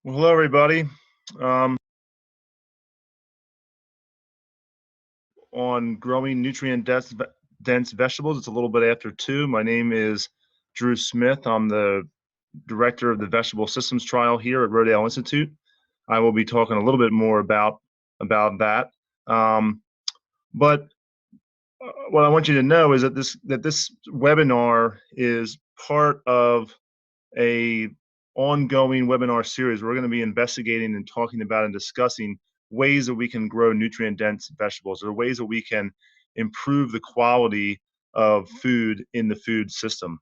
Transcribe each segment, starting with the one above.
Well, hello, everybody. Um, on growing nutrient dense vegetables, it's a little bit after 2. My name is Drew Smith. I'm the director of the Vegetable Systems Trial here at Rodale Institute. I will be talking a little bit more about that. But what I want you to know is that this webinar is part of a ongoing webinar series. We're going to be investigating and talking about and discussing ways that we can grow nutrient-dense vegetables, or ways that we can improve the quality of food in the food system.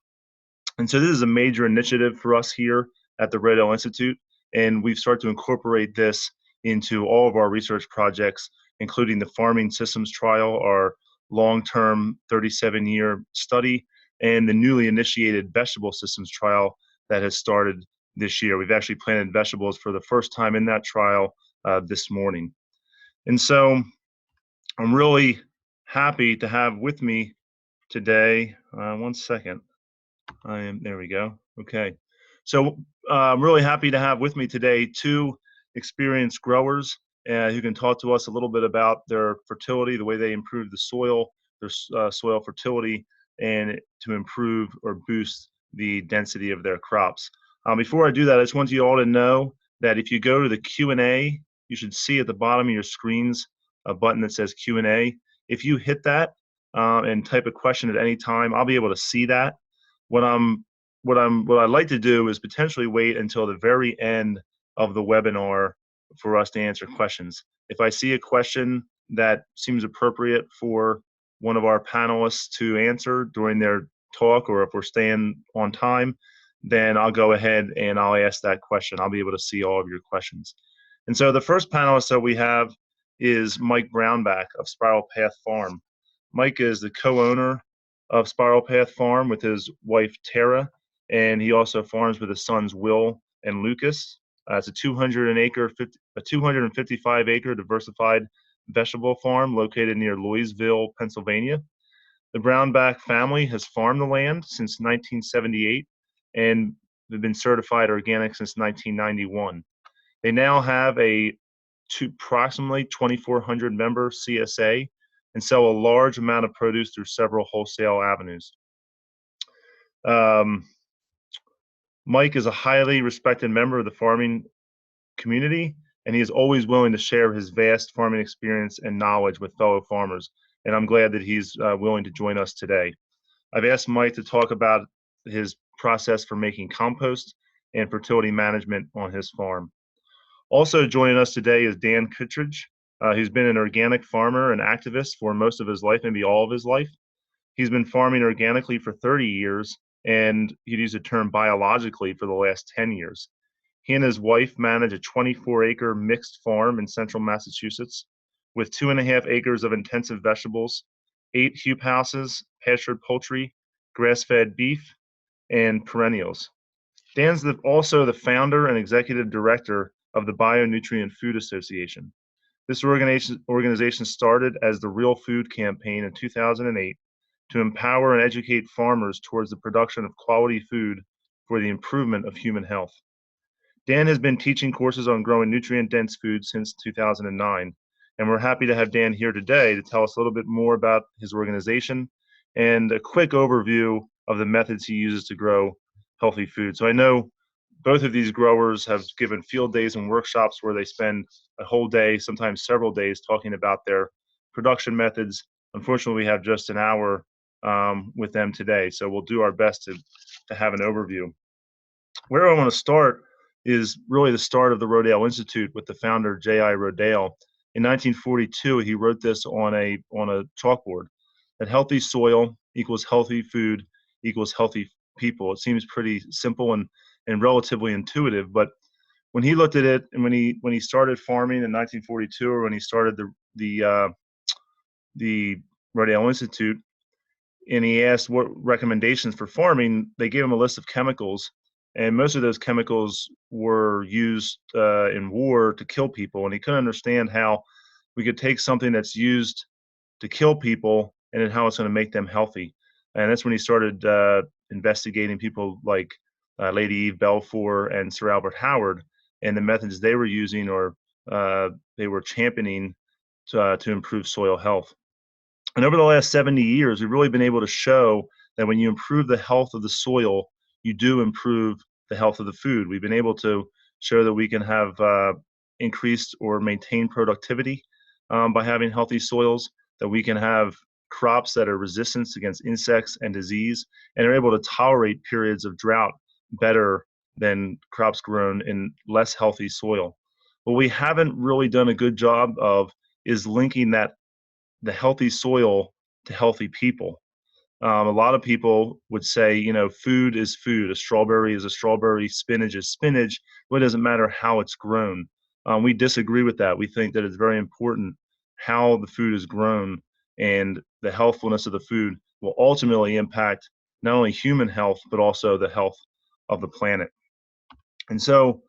And so this is a major initiative for us here at the Rodale Institute, and we've started to incorporate this into all of our research projects, including the Farming Systems Trial, our long-term 37-year study, and the newly initiated Vegetable Systems Trial that has started this year. We've actually planted vegetables for the first time in that trial this morning. And so I'm really happy to have with me today, one second. There we go. Okay. So I'm really happy to have with me today 2 experienced growers who can talk to us a little bit about their fertility, the way they improve the soil, their soil fertility, and to improve or boost the density of their crops. Before I do that, I just want you all to know that if you go to the Q&A, you should see at the bottom of your screens a button that says Q&A. If you hit that and type a question at any time, I'll be able to see that. What I'd like to do is potentially wait until the very end of the webinar for us to answer questions. If I see a question that seems appropriate for one of our panelists to answer during their talk, or if we're staying on time, then I'll go ahead and I'll ask that question. I'll be able to see all of your questions. And so the first panelist that we have is Mike Brownback of Spiral Path Farm. Mike is the co-owner of Spiral Path Farm with his wife Tara, and he also farms with his sons Will and Lucas. It's a 255-acre diversified vegetable farm located near Louisville, Pennsylvania. The Brownback family has farmed the land since 1978, and they've been certified organic since 1991. They now have approximately 2,400 member CSA and sell a large amount of produce through several wholesale avenues. Mike is a highly respected member of the farming community, and he is always willing to share his vast farming experience and knowledge with fellow farmers, and I'm glad that he's willing to join us today. I've asked Mike to talk about his process for making compost and fertility management on his farm. Also joining us today is Dan Kittredge, who's been an organic farmer and activist for most of his life, maybe all of his life. He's been farming organically for 30 years, and he'd use the term biologically for the last 10 years. He and his wife manage a 24-acre mixed farm in central Massachusetts with 2.5 acres of intensive vegetables, 8 hoop houses, pastured poultry, grass-fed beef, and perennials. Dan's also the founder and executive director of the Bionutrient Food Association. This organization started as the Real Food Campaign in 2008 to empower and educate farmers towards the production of quality food for the improvement of human health. Dan has been teaching courses on growing nutrient-dense food since 2009, and we're happy to have Dan here today to tell us a little bit more about his organization and a quick overview of the methods he uses to grow healthy food. So I know both of these growers have given field days and workshops where they spend a whole day, sometimes several days, talking about their production methods. Unfortunately, we have just an hour with them today, so we'll do our best to have an overview. Where I want to start is really the start of the Rodale Institute with the founder, J.I. Rodale. In 1942, he wrote this on a chalkboard, that healthy soil equals healthy food equals healthy people. It seems pretty simple and relatively intuitive, but when he looked at it, and when he started farming in 1942, or when he started the Rodale Institute, and he asked what recommendations for farming, they gave him a list of chemicals, and most of those chemicals were used in war to kill people, and he couldn't understand how we could take something that's used to kill people and then how it's going to make them healthy. And that's when he started investigating people like Lady Eve Balfour and Sir Albert Howard, and the methods they were using or they were championing to improve soil health. And over the last 70 years, we've really been able to show that when you improve the health of the soil, you do improve the health of the food. We've been able to show that we can have increased or maintain productivity by having healthy soils, that we can have crops that are resistant against insects and disease, and are able to tolerate periods of drought better than crops grown in less healthy soil. What we haven't really done a good job of is linking the healthy soil to healthy people. A lot of people would say, food is food. A strawberry is a strawberry, spinach is spinach. Well, it doesn't matter how it's grown. We disagree with that. We think that it's very important how the food is grown, and the healthfulness of the food will ultimately impact not only human health, but also the health of the planet. And so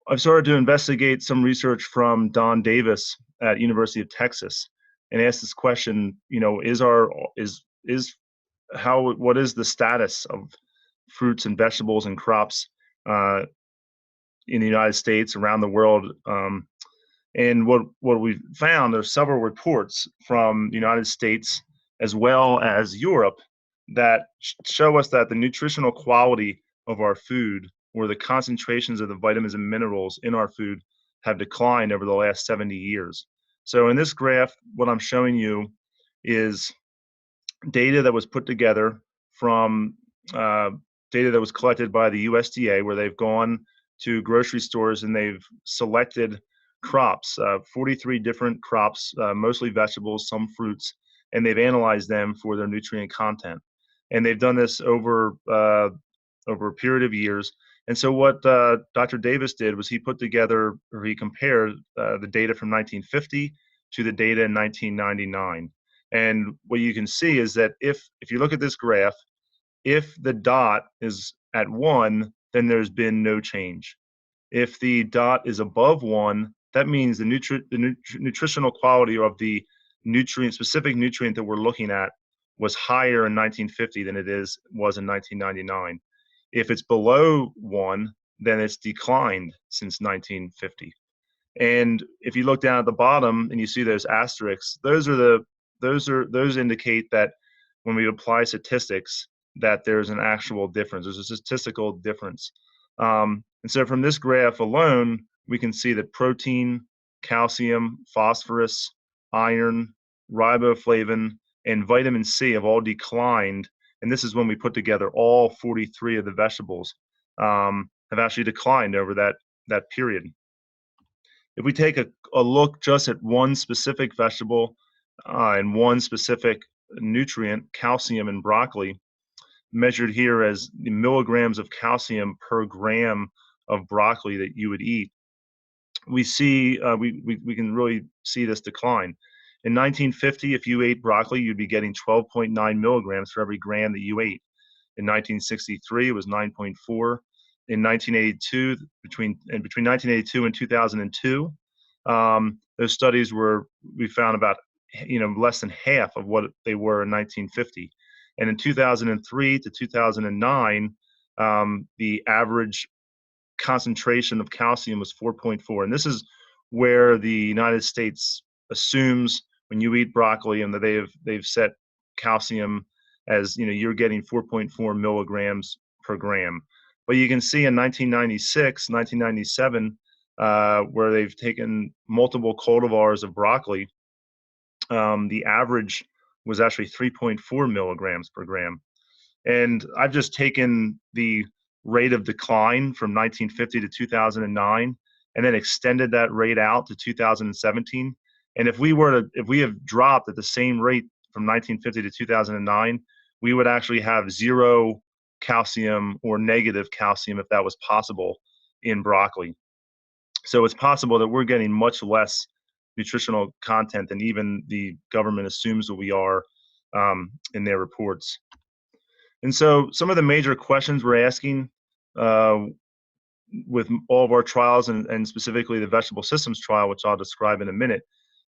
I've started to investigate some research from Don Davis at University of Texas and asked this question, what is the status of fruits and vegetables and crops in the United States, around the world? And what we found, there's several reports from the United States as well as Europe that show us that the nutritional quality of our food, or the concentrations of the vitamins and minerals in our food, have declined over the last 70 years. So in this graph, what I'm showing you is data that was put together from data that was collected by the USDA, where they've gone to grocery stores and they've selected crops, 43 different crops, mostly vegetables, some fruits, and they've analyzed them for their nutrient content. And they've done this over a period of years. And so what Dr. Davis did was he compared the data from 1950 to the data in 1999. And what you can see is that if you look at this graph, if the dot is at 1, then there's been no change. If the dot is above 1, that means the nutritional quality of the specific nutrient that we're looking at was higher in 1950 than it was in 1999. If it's below 1, then it's declined since 1950. And if you look down at the bottom and you see those asterisks, those indicate that when we apply statistics, that there's an actual difference. There's a statistical difference. And so from this graph alone, we can see that protein, calcium, phosphorus, iron, riboflavin, and vitamin C have all declined. And this is when we put together all 43 of the vegetables have actually declined over that period. If we take a look just at one specific vegetable and one specific nutrient, calcium in broccoli, measured here as the milligrams of calcium per gram of broccoli that you would eat, we see we can really see this decline. In 1950, if you ate broccoli, you'd be getting 12.9 milligrams for every gram that you ate. In 1963, it was 9.4. In 1982, between 1982 and 2002, those studies we found about less than half of what they were in 1950. And in 2003 to 2009, the average concentration of calcium was 4.4. And this is where the United States assumes when you eat broccoli, and that they've set calcium as, you're getting 4.4 milligrams per gram. But you can see in 1996, 1997, where they've taken multiple cultivars of broccoli, the average was actually 3.4 milligrams per gram. And I've just taken the rate of decline from 1950 to 2009 and then extended that rate out to 2017. And if we have dropped at the same rate from 1950 to 2009, we would actually have zero calcium or negative calcium, if that was possible, in broccoli. So it's possible that we're getting much less nutritional content than even the government assumes that we are in their reports. And so some of the major questions we're asking with all of our trials, and specifically the vegetable systems trial, which I'll describe in a minute,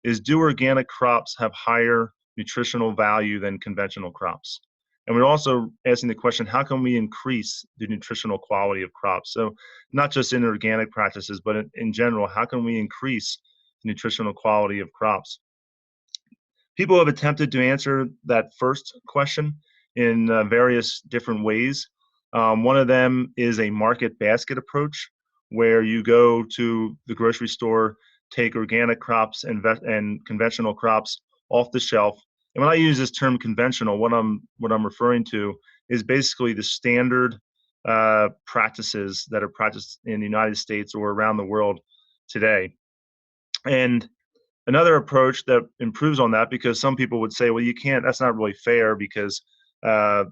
is, do organic crops have higher nutritional value than conventional crops? And we're also asking the question, how can we increase the nutritional quality of crops? So not just in organic practices, but in general, how can we increase the nutritional quality of crops? People have attempted to answer that first question in various different ways. One of them is a market basket approach, where you go to the grocery store, take organic crops and conventional crops off the shelf. And when I use this term conventional, what I'm referring to is basically the standard practices that are practiced in the United States or around the world today. And another approach that improves on that, because some people would say, well, you can't, that's not really fair, because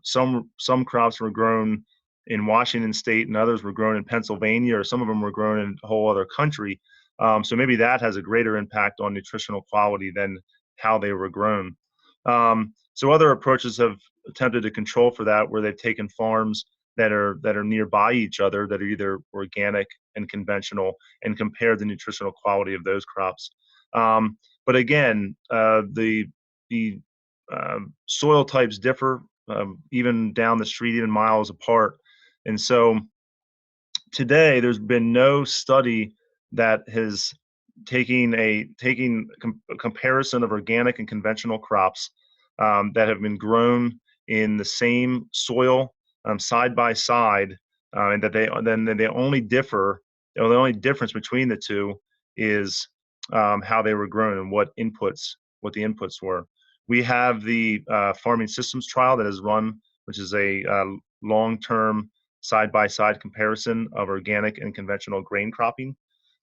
some crops were grown in Washington State and others were grown in Pennsylvania, or some of them were grown in a whole other country. So maybe that has a greater impact on nutritional quality than how they were grown. So other approaches have attempted to control for that, where they've taken farms that are nearby each other, that are either organic and conventional, and compared the nutritional quality of those crops. But again, the soil types differ, even down the street, even miles apart. And so today, there's been no study that has taken a comparison of organic and conventional crops that have been grown in the same soil, side by side, and that they only differ. The only difference between the two is how they were grown and what the inputs were. We have the farming systems trial that is run, which is a long-term side-by-side comparison of organic and conventional grain cropping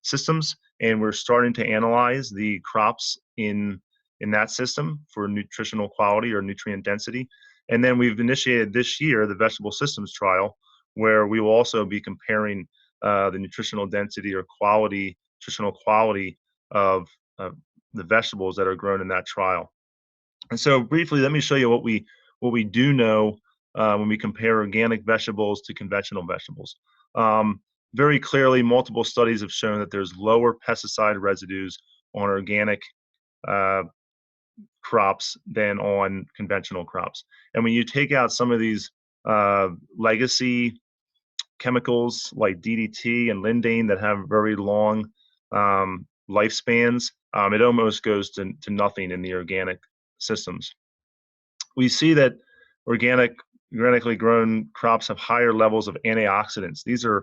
systems, and we're starting to analyze the crops in that system for nutritional quality or nutrient density. And then we've initiated this year the vegetable systems trial, where we will also be comparing the nutritional density or nutritional quality of the vegetables that are grown in that trial. And so briefly, let me show you what we do know when we compare organic vegetables to conventional vegetables. Very clearly, multiple studies have shown that there's lower pesticide residues on organic crops than on conventional crops. And when you take out some of these legacy chemicals like DDT and lindane that have very long lifespans, it almost goes to nothing in the organic systems. We see that organically grown crops have higher levels of antioxidants. These are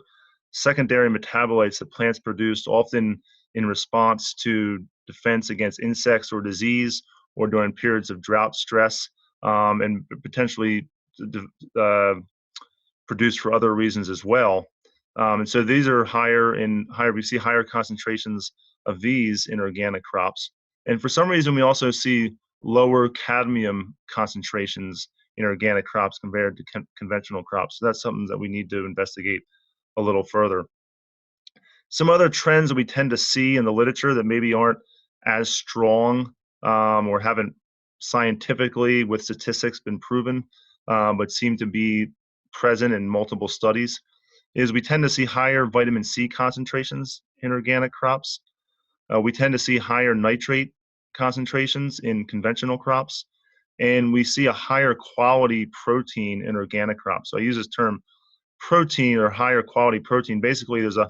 secondary metabolites that plants produce, often in response to defense against insects or disease, or during periods of drought stress, and potentially produced for other reasons as well. And so these are we see higher concentrations of these in organic crops. And for some reason, we also see lower cadmium concentrations in organic crops compared to conventional crops. So that's something that we need to investigate a little further. Some other trends that we tend to see in the literature that maybe aren't as strong or haven't scientifically with statistics been proven, but seem to be present in multiple studies, is we tend to see higher vitamin C concentrations in organic crops. We tend to see higher nitrate concentrations in conventional crops, and we see a higher quality protein in organic crops. So I use this term protein, or higher quality protein. Basically, there's a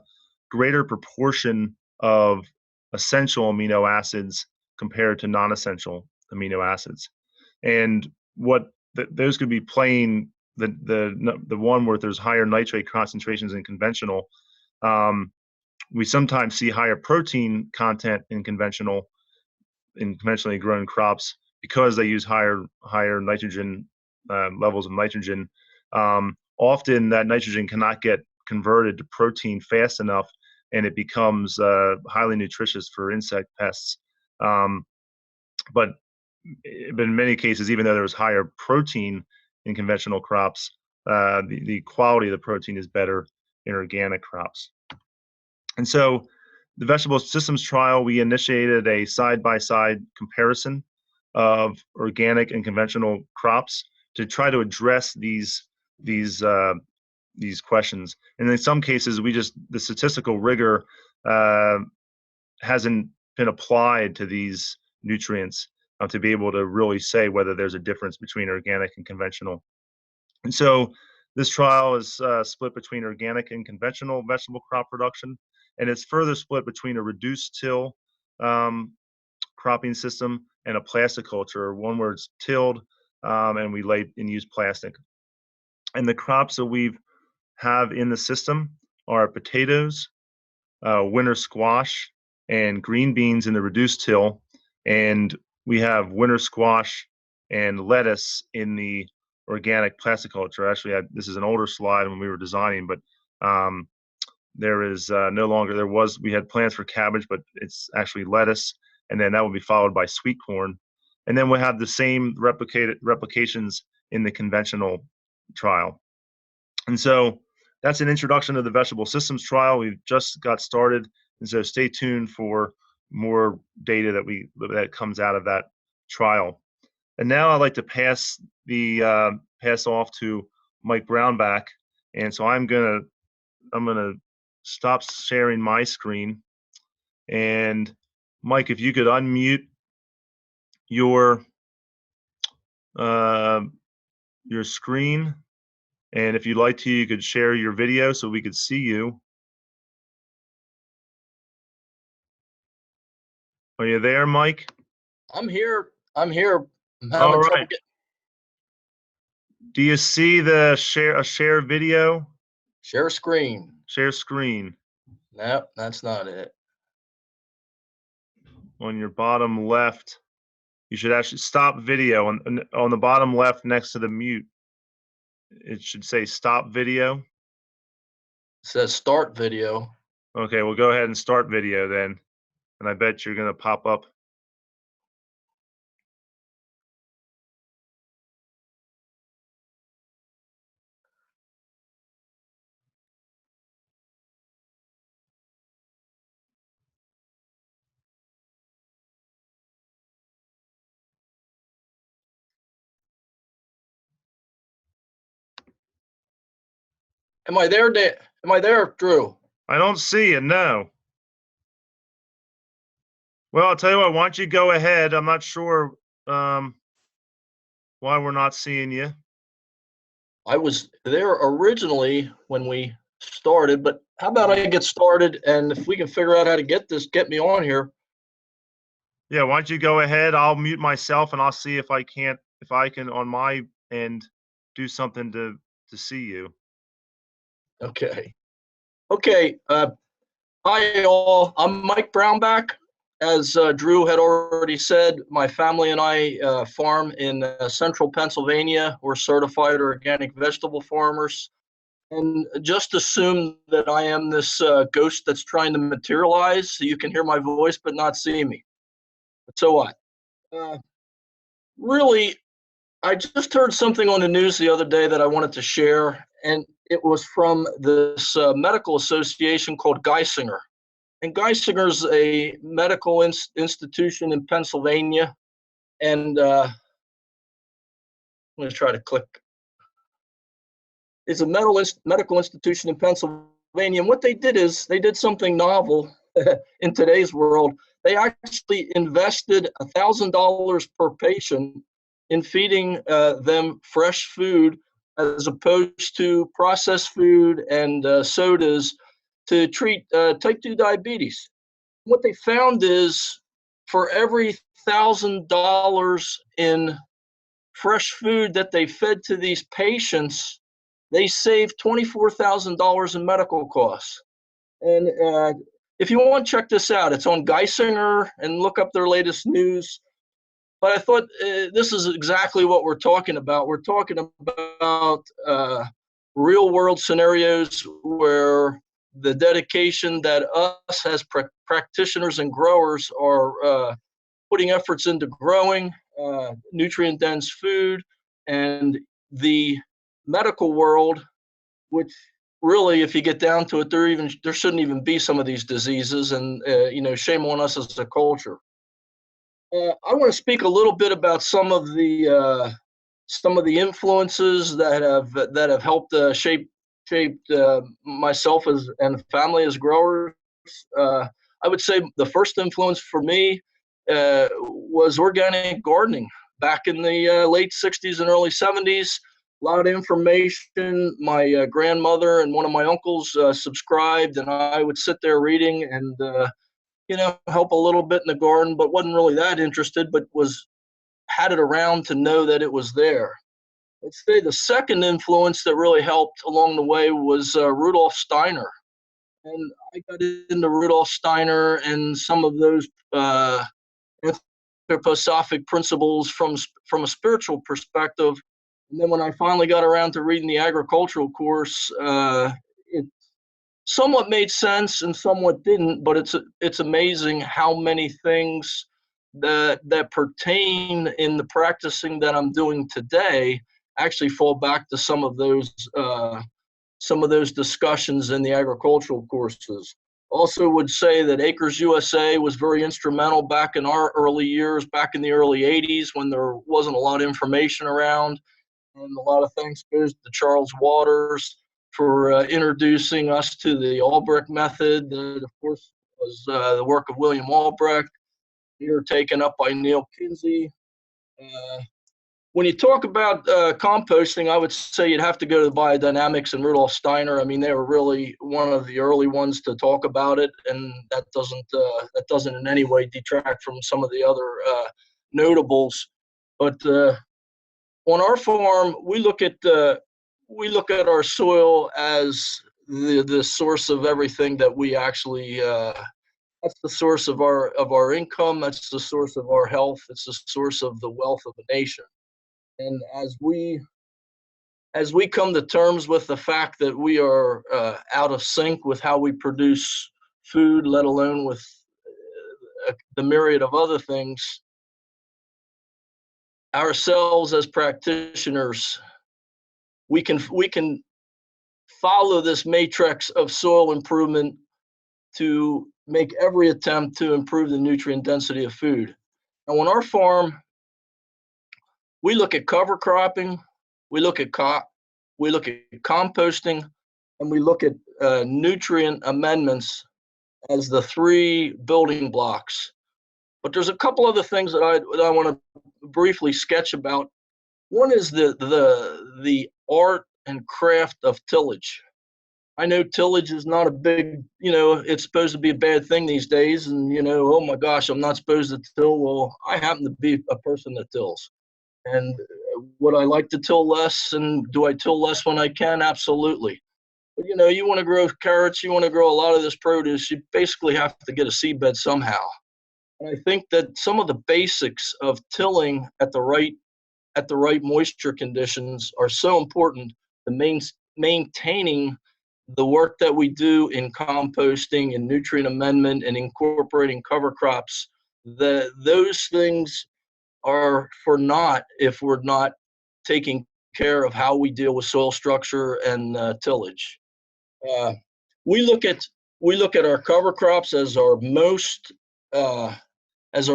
greater proportion of essential amino acids compared to non-essential amino acids. And those could be plain, the one where there's higher nitrate concentrations in conventional. We sometimes see higher protein content in conventionally grown crops because they use higher nitrogen levels of nitrogen. Often that nitrogen cannot get converted to protein fast enough, and it becomes highly nutritious for insect pests. But in many cases, even though there was higher protein in conventional crops, the quality of the protein is better in organic crops. And so the vegetable systems trial, we initiated a side-by-side comparison of organic and conventional crops to try to address these questions. And in some cases, the statistical rigor hasn't been applied to these nutrients to be able to really say whether there's a difference between organic and conventional And so this trial is split between organic and conventional vegetable crop production, and it's further split between a reduced till um, cropping system and a plasticulture, one where it's tilled and we lay and use plastic. And the crops that we have in the system are potatoes, winter squash, and green beans in the reduced till. And we have winter squash and lettuce in the organic plasticulture. Actually, this is an older slide when we were designing, but there is no longer, we had plans for cabbage, but it's actually lettuce. And then that will be followed by sweet corn. And then we'll have the same replications in the conventional trial. And so that's an introduction to the vegetable systems trial. We've just got started, and so stay tuned for more data that comes out of that trial. And now I'd like to pass off to Mike Brownback, and so I'm gonna stop sharing my screen. And Mike, if you could unmute your screen. And if you'd like to, you could share your video so we could see you. Are you there, Mike? I'm here. I'm here. I'm All having trouble right. Do you see the share video? Share screen. Share screen. Nope, that's not it. On your bottom left, you should actually stop video on the bottom left next to the mute. It should say stop video. It says start video. Okay, well, go ahead and start video then. And I bet you're going to pop up. Am I there, Am I there, Drew? I don't see it, no. Well, I'll tell you what, why don't you go ahead? I'm not sure why we're not seeing you. I was there originally when we started, but how about I get started, and if we can figure out how to get me on here. Yeah, why don't you go ahead? I'll mute myself and I'll see if I can on my end do something to see you. Okay. Okay. Hi all. I'm Mike Brownback. As Drew had already said, my family and I farm in central Pennsylvania. We're certified organic vegetable farmers. And just assume that I am this ghost that's trying to materialize so you can hear my voice but not see me. But so what? Really, I just heard something on the news the other day that I wanted to share, and it was from this medical association called Geisinger. And Geisinger's a medical institution in Pennsylvania, and I'm going to try to click. It's a medical institution in Pennsylvania, and what they did is they did something novel in today's world. They actually invested $1,000 per patient in feeding them fresh food as opposed to processed food and sodas to treat type 2 diabetes. What they found is for every $1,000 in fresh food that they fed to these patients, they saved $24,000 in medical costs. And if you want to check this out, it's on Geisinger and look up their latest news. But I thought this is exactly what we're talking about. We're talking about real world scenarios where the dedication that us as practitioners and growers are putting efforts into growing nutrient dense food, and the medical world, which really, if you get down to it, there shouldn't even be some of these diseases, and shame on us as a culture. I want to speak a little bit about some of the influences that have helped shaped myself and family as growers. I would say the first influence for me was organic gardening back in the late 60s and early 70s. A lot of information. My grandmother and one of my uncles subscribed, and I would sit there reading and help a little bit in the garden, but wasn't really that interested, but had it around to know that it was there. I'd say the second influence that really helped along the way was Rudolf Steiner. And I got into Rudolf Steiner and some of those anthroposophic principles from a spiritual perspective. And then when I finally got around to reading the agricultural course, it somewhat made sense and somewhat didn't. But it's amazing how many things that pertain in the practicing that I'm doing today actually fall back to some of those discussions in the agricultural courses. Also would say that Acres USA was very instrumental back in our early years, back in the early 80s when there wasn't a lot of information around. And a lot of thanks goes to Charles Waters for introducing us to the Albrecht method. That, of course, was the work of William Albrecht, here taken up by Neil Kinsey. When you talk about composting, I would say you'd have to go to the biodynamics and Rudolf Steiner. I mean, they were really one of the early ones to talk about it, and that doesn't in any way detract from some of the other notables. But on our farm, we look at our soil as the source of everything that we actually. That's the source of our income. That's the source of our health. It's the source of the wealth of a nation. And as we come to terms with the fact that we are out of sync with how we produce food, let alone with the myriad of other things, ourselves as practitioners, we can follow this matrix of soil improvement to make every attempt to improve the nutrient density of food. And on our farm, we look at cover cropping, we look at composting, and we look at nutrient amendments as the three building blocks. But there's a couple other things that I want to briefly sketch about. One is the art and craft of tillage. I know tillage is not a big, it's supposed to be a bad thing these days, and oh my gosh, I'm not supposed to till. Well, I happen to be a person that tills. And would I like to till less? And do I till less when I can? Absolutely. But you want to grow carrots, you want to grow a lot of this produce, you basically have to get a seedbed somehow. And I think that some of the basics of tilling at the right moisture conditions are so important to maintaining the work that we do in composting and nutrient amendment and incorporating cover crops. Those things are for naught if we're not taking care of how we deal with soil structure and tillage. We look at our cover crops as our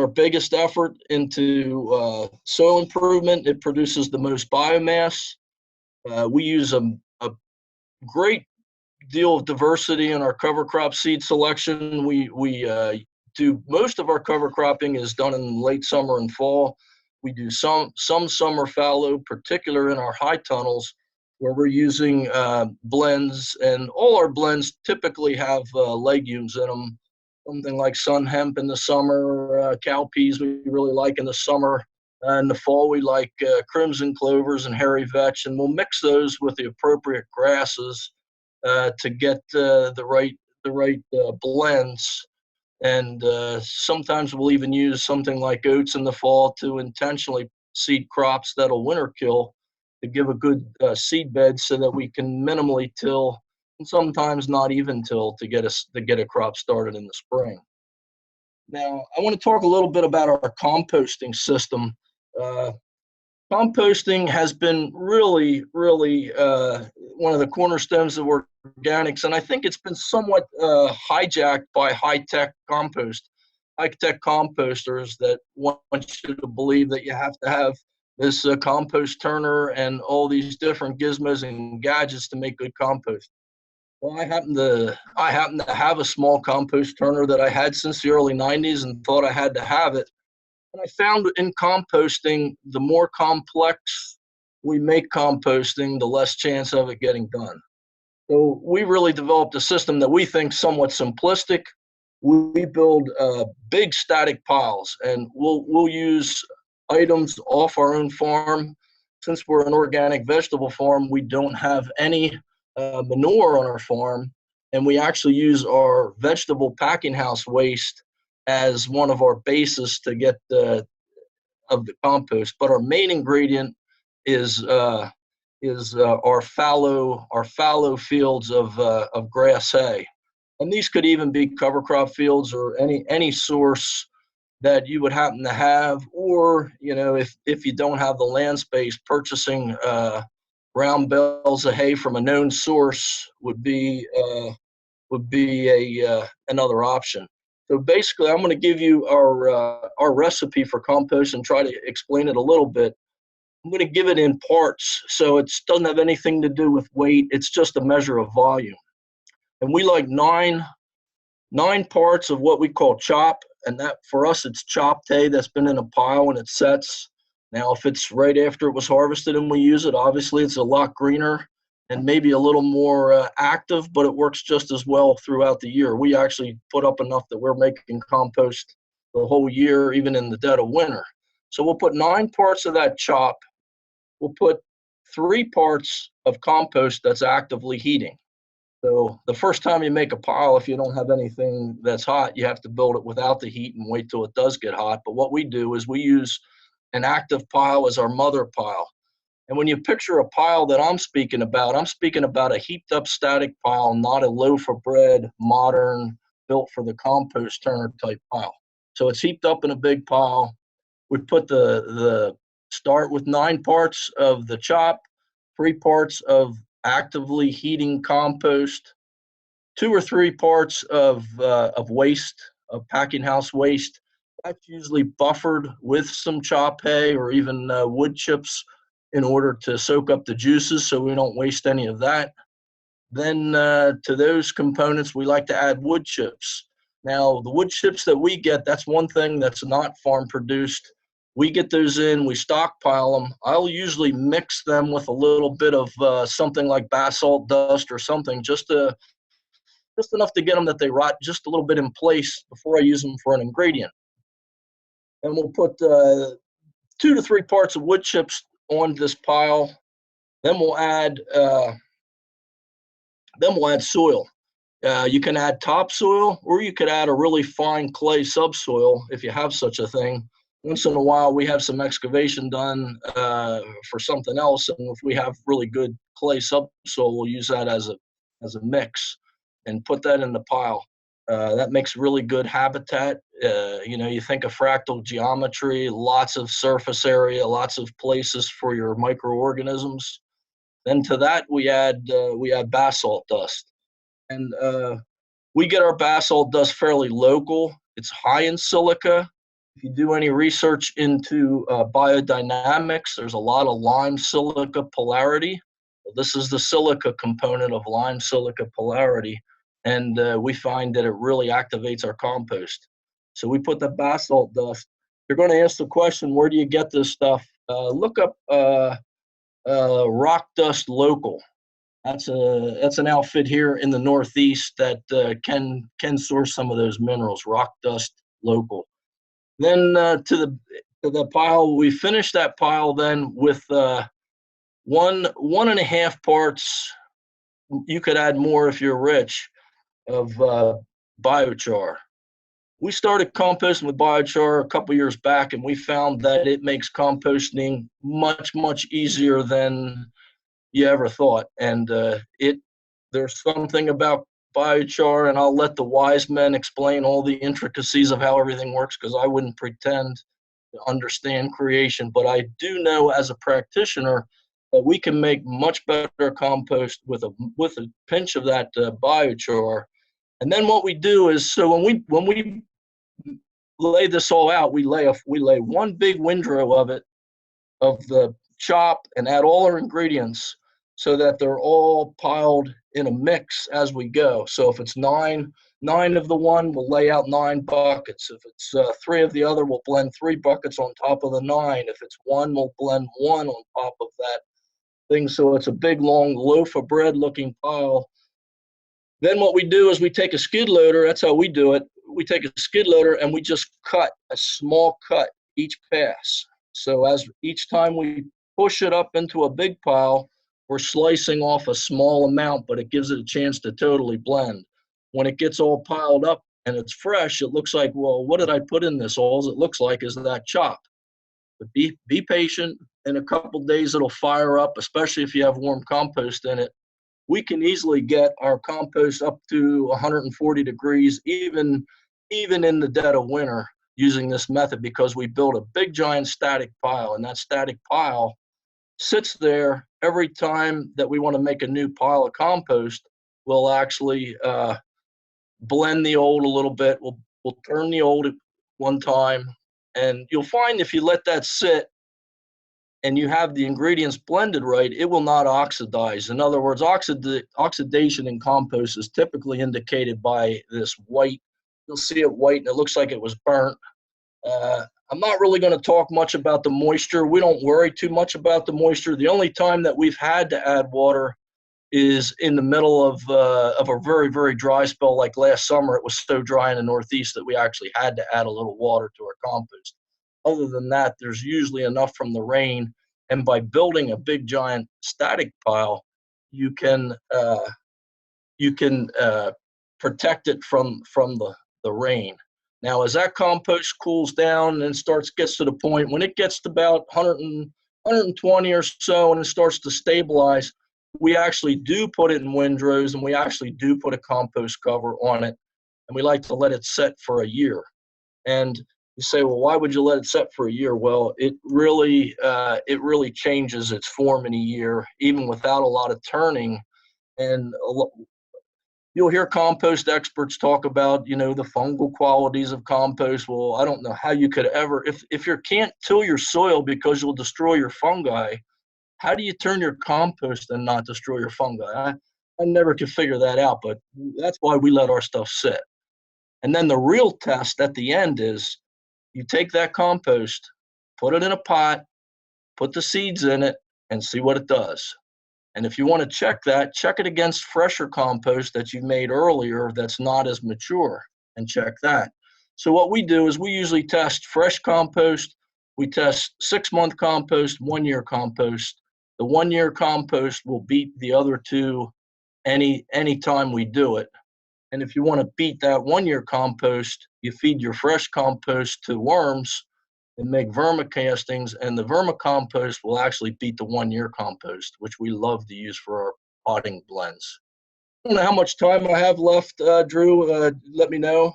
biggest effort into soil improvement. It produces the most biomass. We use a great deal of diversity in our cover crop seed selection. We do most of our cover cropping is done in late summer and fall. We do some summer fallow, particular in our high tunnels, where we're using blends, and all our blends typically have legumes in them. Something like sun hemp in the summer, cowpeas we really like in the summer. In the fall, we like crimson clovers and hairy vetch, and we'll mix those with the appropriate grasses to get the right blends. And sometimes we'll even use something like oats in the fall to intentionally seed crops that'll winter kill to give a good seed bed so that we can minimally till and sometimes not even till to get a crop started in the spring. Now, I want to talk a little bit about our composting system. Composting has been really, really one of the cornerstones of organics, and I think it's been somewhat hijacked by high-tech composters that want you to believe that you have to have this compost turner and all these different gizmos and gadgets to make good compost. Well, I happen to have a small compost turner that I had since the early 90s and thought I had to have it. And I found in composting, the more complex we make composting, the less chance of it getting done. So we really developed a system that we think somewhat simplistic. We build big static piles, and we'll use items off our own farm. Since we're an organic vegetable farm, we don't have any manure on our farm, and we actually use our vegetable packing house waste as one of our bases to get the compost. But our main ingredient is our fallow fields of grass hay, and these could even be cover crop fields or any source that you would happen to have, or if you don't have the land space, purchasing round bales of hay from a known source would be another option. So basically, I'm going to give you our recipe for compost and try to explain it a little bit. I'm going to give it in parts, so it doesn't have anything to do with weight. It's just a measure of volume. And we like nine parts of what we call chop, and that for us it's chopped hay that's been in a pile and it sets. Now, if it's right after it was harvested and we use it, obviously it's a lot greener and maybe a little more active, but it works just as well throughout the year. We actually put up enough that we're making compost the whole year, even in the dead of winter. So we'll put 9 parts of that chop. We'll put 3 parts of compost that's actively heating. So the first time you make a pile, if you don't have anything that's hot, you have to build it without the heat and wait till it does get hot. But what we do is we use an active pile as our mother pile. And when you picture a pile that I'm speaking about a heaped up static pile, not a loaf of bread, modern, built for the compost turner type pile. So it's heaped up in a big pile. We put the start with 9 parts of the chop, 3 parts of actively heating compost, 2 or 3 parts of waste, of packing house waste. That's usually buffered with some chop hay or even wood chips in order to soak up the juices so we don't waste any of that. Then to those components, we like to add wood chips. Now, the wood chips that we get, that's one thing that's not farm produced. We get those in, we stockpile them. I'll usually mix them with a little bit of something like basalt dust or something, just enough to get them that they rot just a little bit in place before I use them for an ingredient. And we'll put 2 to 3 parts of wood chips on this pile. Then we'll add soil. You can add topsoil, or you could add a really fine clay subsoil if you have such a thing. Once in a while, we have some excavation done for something else, and if we have really good clay subsoil, we'll use that as a mix and put that in the pile. That makes really good habitat. You think of fractal geometry, lots of surface area, lots of places for your microorganisms. Then to that we add basalt dust, and we get our basalt dust fairly local. It's high in silica. If you do any research into biodynamics, there's a lot of lime silica polarity. This is the silica component of lime silica polarity, and we find that it really activates our compost. So we put the basalt dust. You're going to ask the question, where do you get this stuff? Look up Rock Dust Local. That's an outfit here in the Northeast that can source some of those minerals. Rock Dust Local. Then to the pile, we finish that pile then with 1.5 parts. You could add more if you're rich, of biochar. We started composting with biochar a couple years back, and we found that it makes composting much, much easier than you ever thought. And there's something about biochar, and I'll let the wise men explain all the intricacies of how everything works, because I wouldn't pretend to understand creation. But I do know as a practitioner that we can make much better compost with a pinch of that biochar. And then what we do is, so when we lay this all out, we lay one big windrow of the chop, and add all our ingredients so that they're all piled in a mix as we go. So if it's nine of the one, we'll lay out 9 buckets. If it's 3 of the other, we'll blend 3 buckets on top of the 9. If it's 1, we'll blend 1 on top of that thing, so it's a big, long loaf of bread looking pile. Then what we do is we take a skid loader. That's how we do it. We take a skid loader and we just cut a small cut each pass. So as each time we push it up into a big pile, we're slicing off a small amount, but it gives it a chance to totally blend. When it gets all piled up and it's fresh, it looks like, well, what did I put in this? All it looks like is that chop. But be patient. In a couple days, it'll fire up, especially if you have warm compost in it. We can easily get our compost up to 140 degrees, even in the dead of winter, using this method, because we build a big giant static pile, and that static pile sits there. Every time that we want to make a new pile of compost, we'll actually blend the old a little bit. We'll turn the old at one time, and you'll find if you let that sit and you have the ingredients blended right, it will not oxidize. In other words, oxidation in compost is typically indicated by this white. You'll see it white and it looks like it was burnt. I'm not really going to talk much about the moisture. We don't worry too much about the moisture. The only time that we've had to add water is in the middle of a very, very dry spell like last summer. It was so dry in the Northeast that we actually had to add a little water to our compost. Other than that, there's usually enough from the rain. And by building a big giant static pile, you can protect it from the rain. Now, as that compost cools down and gets to the point when it gets to about 120 or so and it starts to stabilize, we actually do put it in windrows and we actually do put a compost cover on it. And we like to let it set for a year. And you say, well, why would you let it set for a year? Well, it really changes its form in a year, even without a lot of turning. And you'll hear compost experts talk about, the fungal qualities of compost. Well, I don't know how you could ever, if you can't till your soil because you'll destroy your fungi, how do you turn your compost and not destroy your fungi? I never could figure that out, but that's why we let our stuff sit. And then the real test at the end is you take that compost, put it in a pot, put the seeds in it, and see what it does. And if you want to check it against fresher compost that you made earlier that's not as mature, and check that. So what we do is we usually test fresh compost. We test 6-month compost, 1-year compost. The 1-year compost will beat the other two any time we do it. And if you want to beat that 1-year compost, you feed your fresh compost to worms and make vermicastings, and the vermicompost will actually beat the 1-year compost, which we love to use for our potting blends. I don't know how much time I have left, Drew. Let me know.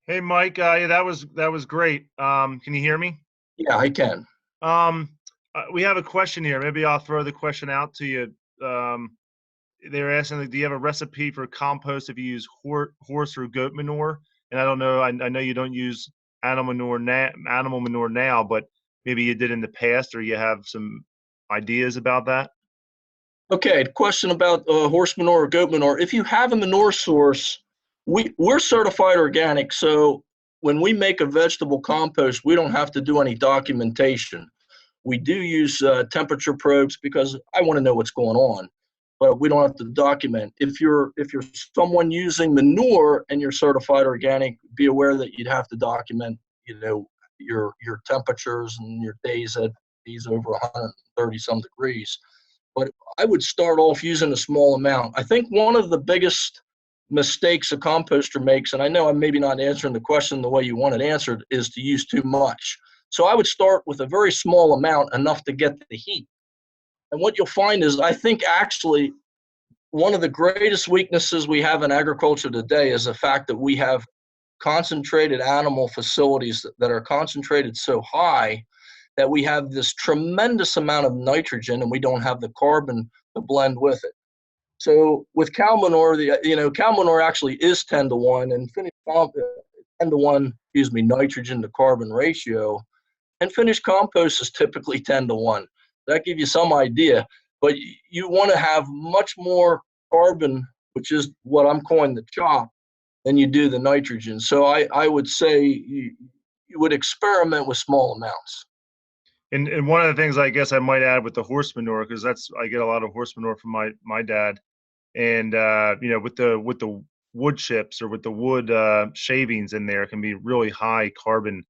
Hey, Mike. Yeah, that was great. Can you hear me? Yeah, I can. We have a question here. Maybe I'll throw the question out to you. They're asking, do you have a recipe for compost if you use horse or goat manure? And I don't know. I know you don't use animal manure now, but maybe you did in the past, or you have some ideas about that. Okay, question about horse manure or goat manure. If you have a manure source, we're certified organic, so when we make a vegetable compost, we don't have to do any documentation. We do use temperature probes because I want to know what's going on, but we don't have to document. If you're someone using manure and you're certified organic, be aware that you'd have to document, your temperatures and your days at these over 130 some degrees. But I would start off using a small amount. I think one of the biggest mistakes a composter makes, and I know I'm maybe not answering the question the way you want it answered, is to use too much. So I would start with a very small amount, enough to get the heat. And what you'll find is, I think actually one of the greatest weaknesses we have in agriculture today is the fact that we have concentrated animal facilities that are concentrated so high that we have this tremendous amount of nitrogen and we don't have the carbon to blend with it. So with cow manure, cow manure actually is 10-to-1, and finished 10-to-1, nitrogen to carbon ratio, and finished compost is typically 10-to-1. That gives you some idea, but you want to have much more carbon, which is what I'm calling the chop, than you do the nitrogen. So I would say you would experiment with small amounts. And one of the things I guess I might add with the horse manure, because I get a lot of horse manure from my dad, and with the wood chips or with the wood shavings in there, can be really high carbon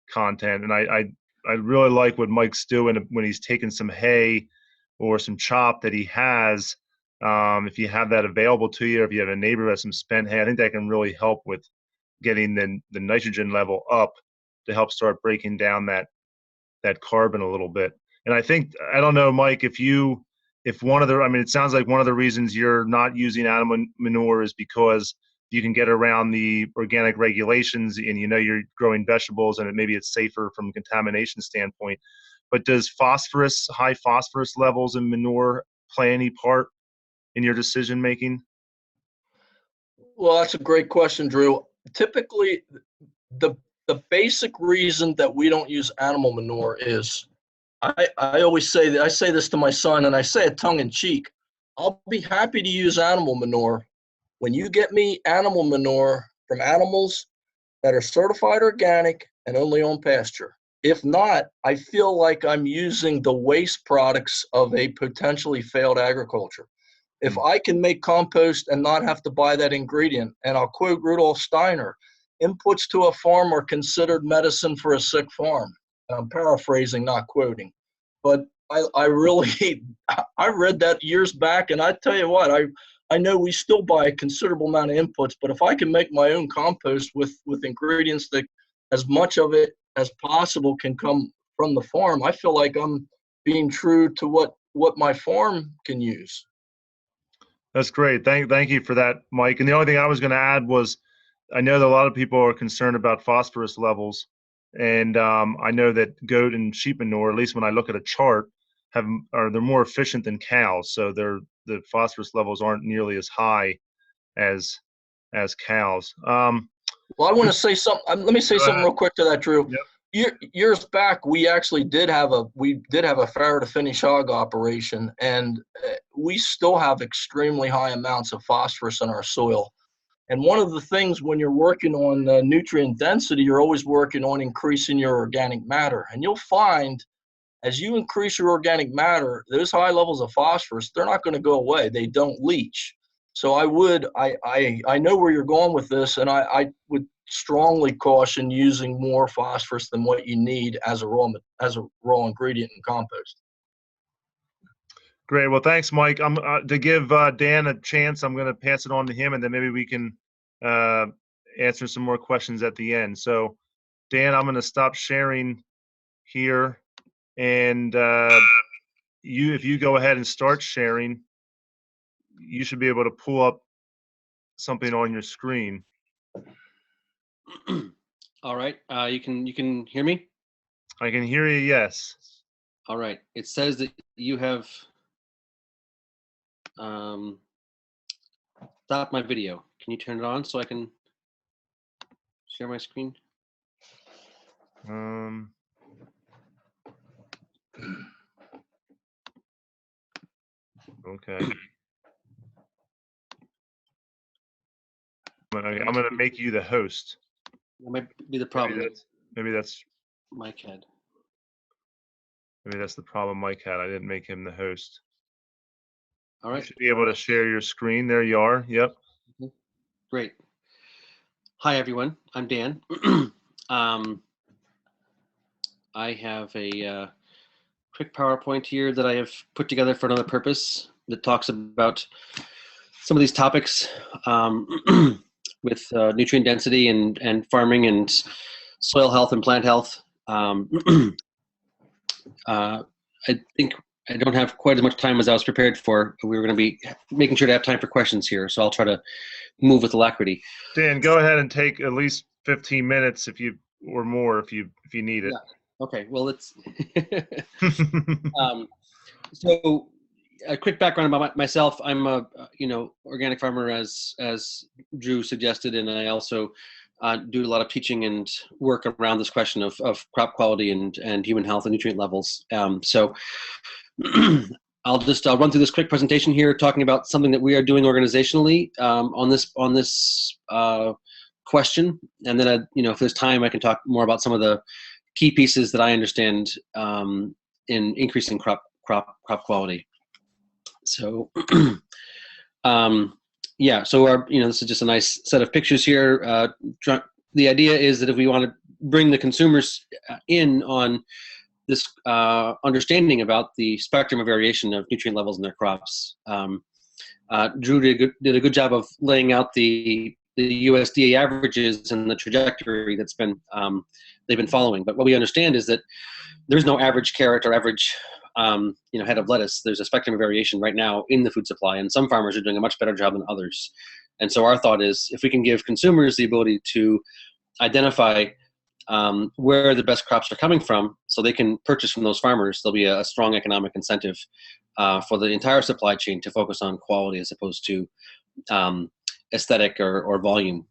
content. And I really like what Mike's doing when he's taking some hay or some chop that he has. If you have that available to you, or if you have a neighbor who has some spent hay, I think that can really help with getting the nitrogen level up to help start breaking down that carbon a little bit. And I don't know, Mike, if one of the, I mean, it sounds like one of the reasons you're not using animal manure is because you can get around the organic regulations, and you're growing vegetables, and maybe it's safer from a contamination standpoint. But does high phosphorus levels in manure play any part in your decision making? Well, that's a great question, Drew. Typically, the basic reason that we don't use animal manure is, I always say that, I say this to my son, and I say it tongue in cheek. I'll be happy to use animal manure when you get me animal manure from animals that are certified organic and only on pasture. If not, I feel like I'm using the waste products of a potentially failed agriculture. If I can make compost and not have to buy that ingredient, and I'll quote Rudolf Steiner, inputs to a farm are considered medicine for a sick farm. I'm paraphrasing, not quoting. But I really, I read that years back, and I tell you what, I know we still buy a considerable amount of inputs, but if I can make my own compost with ingredients that as much of it as possible can come from the farm, I feel like I'm being true to what my farm can use. That's great. Thank you for that, Mike. And the only thing I was going to add was, I know that a lot of people are concerned about phosphorus levels, and I know that goat and sheep manure, at least when I look at a chart, they're more efficient than cows, so the phosphorus levels aren't nearly as high as cows. Well, I want to say something. Let me say something real quick to that, Drew. Yep. Years back, we actually did have a farrow to finish hog operation, and we still have extremely high amounts of phosphorus in our soil. And one of the things when you're working on nutrient density, you're always working on increasing your organic matter. And you'll find as you increase your organic matter, those high levels of phosphorus, they're not going to go away. They don't leach. So I know where you're going with this, and I would strongly caution using more phosphorus than what you need as a raw ingredient in compost. Great. Well, thanks, Mike. I'm to give Dan a chance, I'm going to pass it on to him, and then maybe we can answer some more questions at the end. So, Dan, I'm going to stop sharing here, and if you go ahead and start sharing, you should be able to pull up something on your screen. All right. You can hear me? I can hear you, yes. All right. It says that you have stopped my video. Can you turn it on so I can share my screen? Okay. I'm going to make you the host. That might be the problem. Maybe that's Mike had. Maybe that's the problem Mike had. I didn't make him the host. All right. You should be able to share your screen. There you are. Yep. Great. Hi, everyone. I'm Dan. I have a quick PowerPoint here that I have put together for another purpose that talks about some of these topics with nutrient density and farming and soil health and plant health. I think I don't have quite as much time as I was prepared for. We were going to be making sure to have time for questions here, so I'll try to move with alacrity. Dan, go ahead and take at least 15 minutes or more if you need it. Yeah. Okay. Well, let's. So, a quick background about myself. I'm a organic farmer, as Drew suggested, and I also do a lot of teaching and work around this question of crop quality and human health and nutrient levels. So I'll just run through this quick presentation here, talking about something that we are doing organizationally on this question, and then if there's time, I can talk more about some of the key pieces that I understand in increasing crop quality. So, yeah. So this is just a nice set of pictures here. The idea is that if we want to bring the consumers in on this understanding about the spectrum of variation of nutrient levels in their crops, Drew did a good job of laying out the USDA averages and the trajectory that's been they've been following. But what we understand is that there's no average carrot or average head of lettuce. There's a spectrum of variation right now in the food supply, and some farmers are doing a much better job than others. And so our thought is, if we can give consumers the ability to identify where the best crops are coming from, so they can purchase from those farmers, there'll be a strong economic incentive for the entire supply chain to focus on quality as opposed to aesthetic or volume,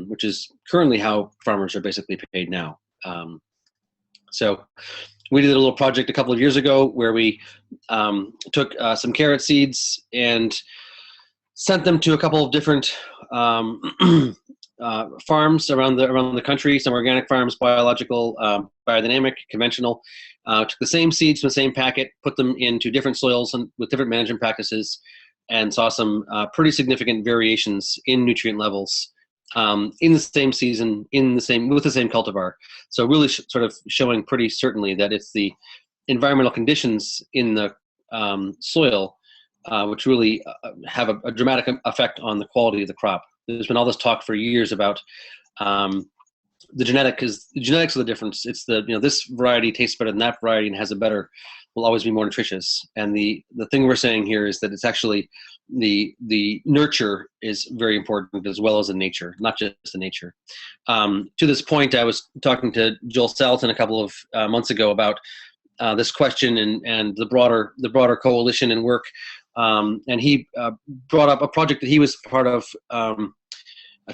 which is currently how farmers are basically paid now. So we did a little project a couple of years ago where we took some carrot seeds and sent them to a couple of different farms around the country, some organic farms, biological, biodynamic, conventional. Took the same seeds from the same packet, put them into different soils and with different management practices, and saw some pretty significant variations in nutrient levels in the same season, with the same cultivar. So really sort of showing pretty certainly that it's the environmental conditions in the soil which really have a dramatic effect on the quality of the crop. There's been all this talk for years about the genetics of the difference. It's this variety tastes better than that variety and will always be more nutritious. And the thing we're saying here is that it's actually the nurture is very important as well as the nature, not just the nature. To this point, I was talking to Joel Salatin a couple of months ago about this question and the broader coalition and work. And he brought up a project that he was part of a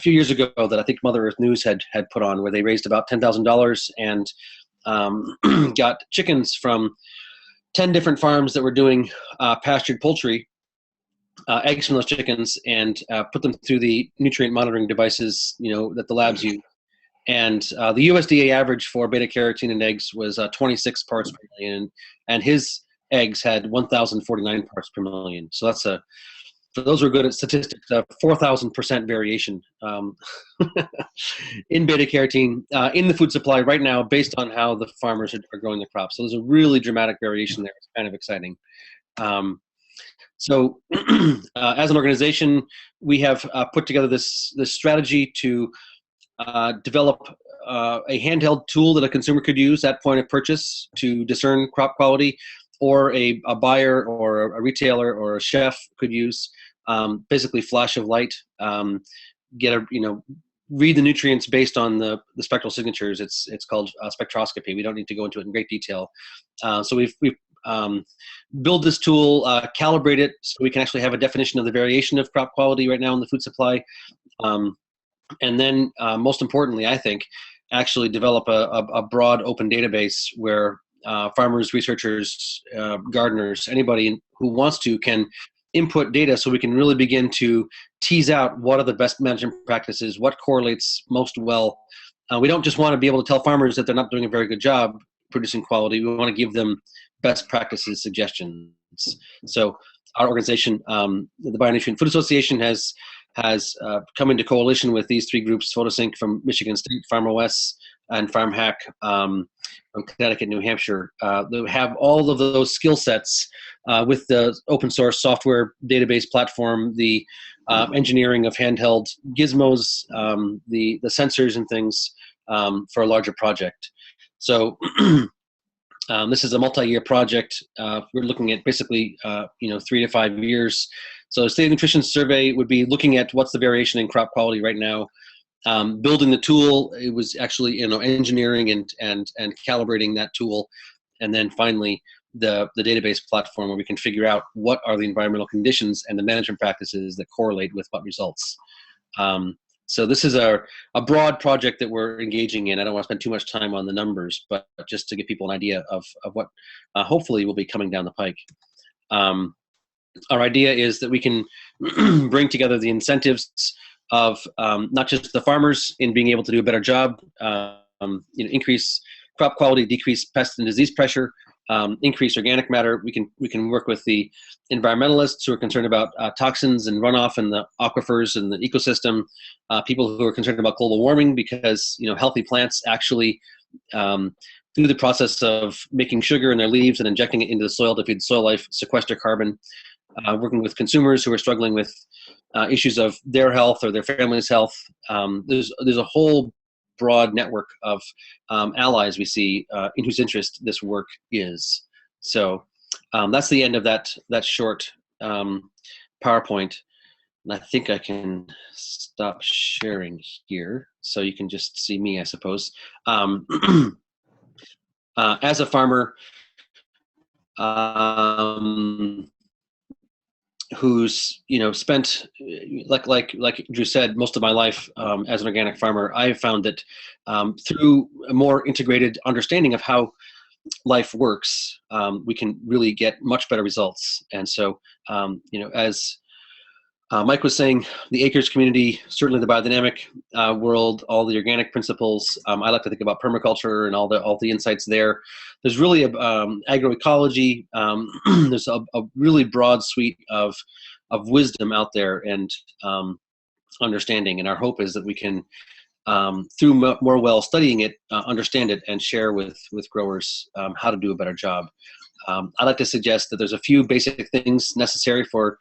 few years ago that I think Mother Earth News had put on, where they raised about $10,000 and got chickens from 10 different farms that were doing pastured poultry, eggs from those chickens, and put them through the nutrient monitoring devices, that the labs use. And the USDA average for beta carotene in eggs was 26 parts per million, and his eggs had 1,049 parts per million. So that's for those who are good at statistics, 4,000% variation in beta carotene in the food supply right now, based on how the farmers are growing the crops. So there's a really dramatic variation there. It's kind of exciting. So as an organization, we have put together this strategy to develop a handheld tool that a consumer could use at point of purchase to discern crop quality, or a buyer or a retailer or a chef could use. Basically flash of light, read the nutrients based on the spectral signatures. It's called spectroscopy. We don't need to go into it in great detail. So we've built this tool, calibrate it so we can actually have a definition of the variation of crop quality right now in the food supply. And then most importantly, I think, actually develop a broad open database where farmers, researchers, gardeners, anybody who wants to can input data, so we can really begin to tease out what are the best management practices, what correlates most well. We don't just want to be able to tell farmers that they're not doing a very good job producing quality. We want to give them best practices suggestions. So our organization, the Bionutrient Food Association, has come into coalition with these three groups: Photosync from Michigan State, Farm OS, and Farm Hack from Connecticut, New Hampshire. They have all of those skill sets with the open source software database platform, the engineering of handheld gizmos, the sensors and things for a larger project. So this is a multi-year project. We're looking at basically 3 to 5 years. So State Nutrition Survey would be looking at what's the variation in crop quality right now. Building the tool, it was actually engineering and calibrating that tool, and then finally the database platform where we can figure out what are the environmental conditions and the management practices that correlate with what results. So this is a broad project that we're engaging in. I don't want to spend too much time on the numbers, but just to give people an idea of what hopefully will be coming down the pike. Our idea is that we can bring together the incentives of not just the farmers in being able to do a better job, increase crop quality, decrease pest and disease pressure, increase organic matter. We can work with the environmentalists who are concerned about toxins and runoff in the aquifers and the ecosystem, people who are concerned about global warming, because healthy plants actually through the process of making sugar in their leaves and injecting it into the soil to feed soil life, sequester carbon. Working with consumers who are struggling with issues of their health or their family's health. There's a whole broad network of allies we see in whose interest this work is. So that's the end of that short PowerPoint. And I think I can stop sharing here so you can just see me, I suppose. As a farmer who's spent, like Drew said, most of my life as an organic farmer, I have found that through a more integrated understanding of how life works, we can really get much better results. And so, as Mike was saying, the acres community, certainly the biodynamic world, all the organic principles. I like to think about permaculture and all the insights there. There's really agroecology. There's a really broad suite of wisdom out there and understanding. And our hope is that we can, through more well studying it, understand it and share with growers how to do a better job. I like to suggest that there's a few basic things necessary for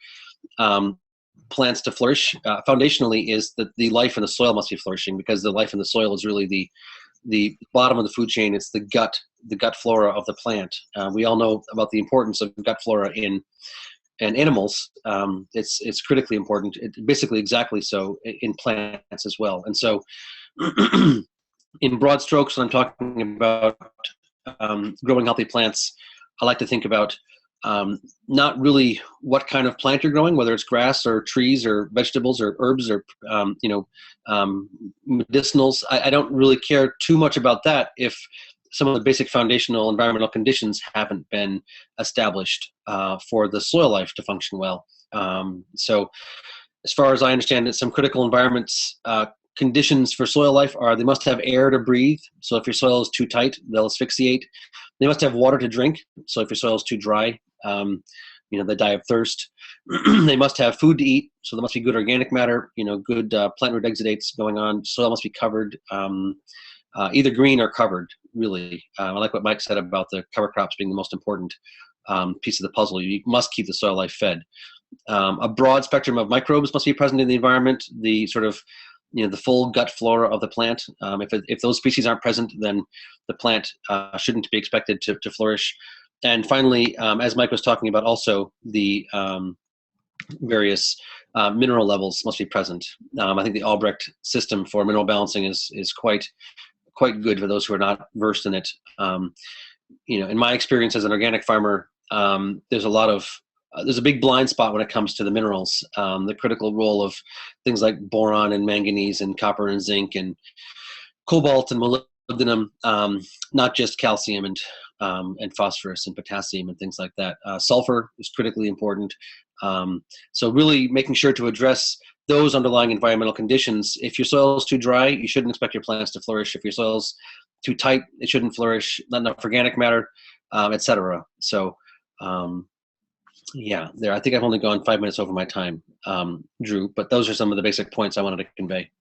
plants to flourish. Foundationally is that the life in the soil must be flourishing, because the life in the soil is really the bottom of the food chain. It's the gut flora of the plant. We all know about the importance of gut flora in animals. It's critically important. Basically exactly so in plants as well. And so in broad strokes, when I'm talking about growing healthy plants, I like to think about not really what kind of plant you're growing, whether it's grass or trees or vegetables or herbs or medicinals. I don't really care too much about that if some of the basic foundational environmental conditions haven't been established for the soil life to function well. So as far as I understand it, some critical environments conditions for soil life are they must have air to breathe. So if your soil is too tight, they'll asphyxiate. They must have water to drink. So if your soil is too dry, they die of thirst. They must have food to eat. So there must be good organic matter, good plant root exudates going on. Soil must be covered, either green or covered, really. I like what Mike said about the cover crops being the most important piece of the puzzle. You must keep the soil life fed. A broad spectrum of microbes must be present in the environment. The sort of the full gut flora of the plant. If those species aren't present, then the plant shouldn't be expected to flourish. And finally, as Mike was talking about, also the various mineral levels must be present. I think the Albrecht system for mineral balancing is quite good for those who are not versed in it. In my experience as an organic farmer, there's a big blind spot when it comes to the minerals, the critical role of things like boron and manganese and copper and zinc and cobalt and molybdenum, not just calcium and phosphorus and potassium and things like that. Sulfur is critically important. So really making sure to address those underlying environmental conditions. If your soil is too dry, you shouldn't expect your plants to flourish. If your soil is too tight, it shouldn't flourish. Not enough organic matter, etc. So I think I've only gone 5 minutes over my time, Drew, but those are some of the basic points I wanted to convey.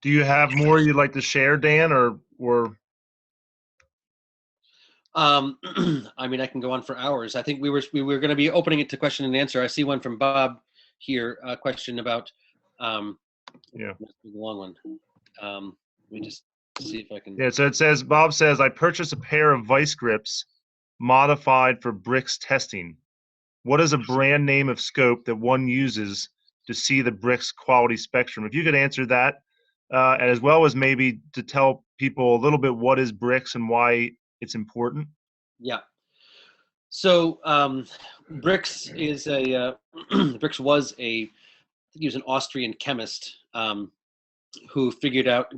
Do you have more you'd like to share, Dan, or? I mean, I can go on for hours. I think we were going to be opening it to question and answer. I see one from Bob here, a question about, the long one. Let me just see if I can. Yeah, so Bob says, I purchased a pair of vice grips modified for bricks testing. What is a brand name of scope that one uses to see the bricks quality spectrum? If you could answer that, and as well as maybe to tell people a little bit what is bricks and why it's important. Yeah. So Brix is Brix was he was an Austrian chemist who figured out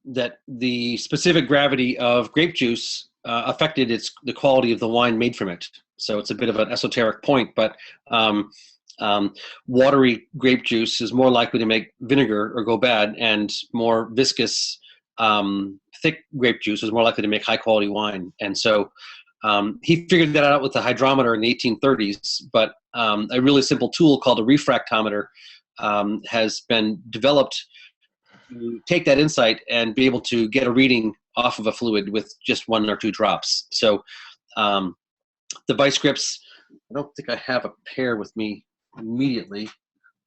that the specific gravity of grape juice affected the quality of the wine made from it. So it's a bit of an esoteric point, but watery grape juice is more likely to make vinegar or go bad, and more viscous thick grape juice was more likely to make high quality wine. And so he figured that out with the hydrometer in the 1830s, but a really simple tool called a refractometer has been developed to take that insight and be able to get a reading off of a fluid with just 1 or 2 drops. So the vice grips, I don't think I have a pair with me immediately.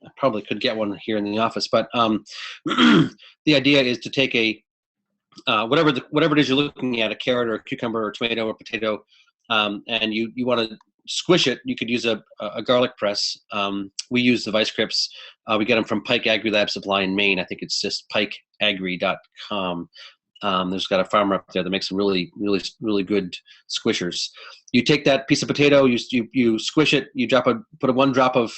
I probably could get one here in the office, but the idea is to take a whatever it is you're looking at, a carrot or a cucumber or tomato or potato, and you want to squish it. You could use a garlic press. We use the vice grips. We get them from Pike Agri Lab Supply in Maine. I think it's just pikeagri.com. There's got a farmer up there that makes some really good squishers. You take that piece of potato, you squish it, you put 1 drop of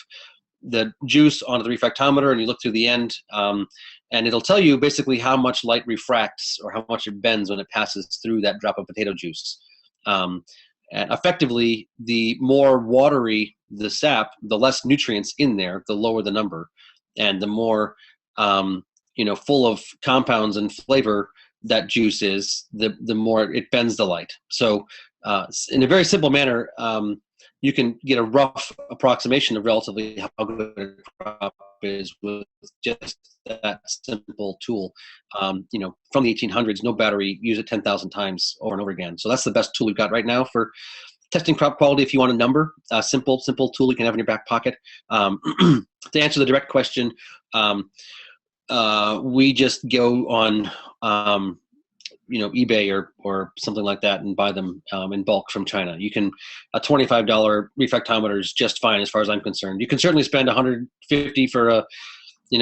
the juice onto the refractometer, and you look through the end, and it'll tell you basically how much light refracts or how much it bends when it passes through that drop of potato juice. And effectively, the more watery the sap, the less nutrients in there, the lower the number, and the more full of compounds and flavor that juice is, the more it bends the light. So in a very simple manner, you can get a rough approximation of relatively how good a crop is with just that simple tool. From the 1800s, no battery, use it 10,000 times over and over again. So that's the best tool we've got right now for testing crop quality. If you want a number, a simple tool you can have in your back pocket. To answer the direct question, we just go on eBay or something like that and buy them in bulk from China. You can, a $25 refractometer is just fine as far as I'm concerned. You can certainly spend $150 for a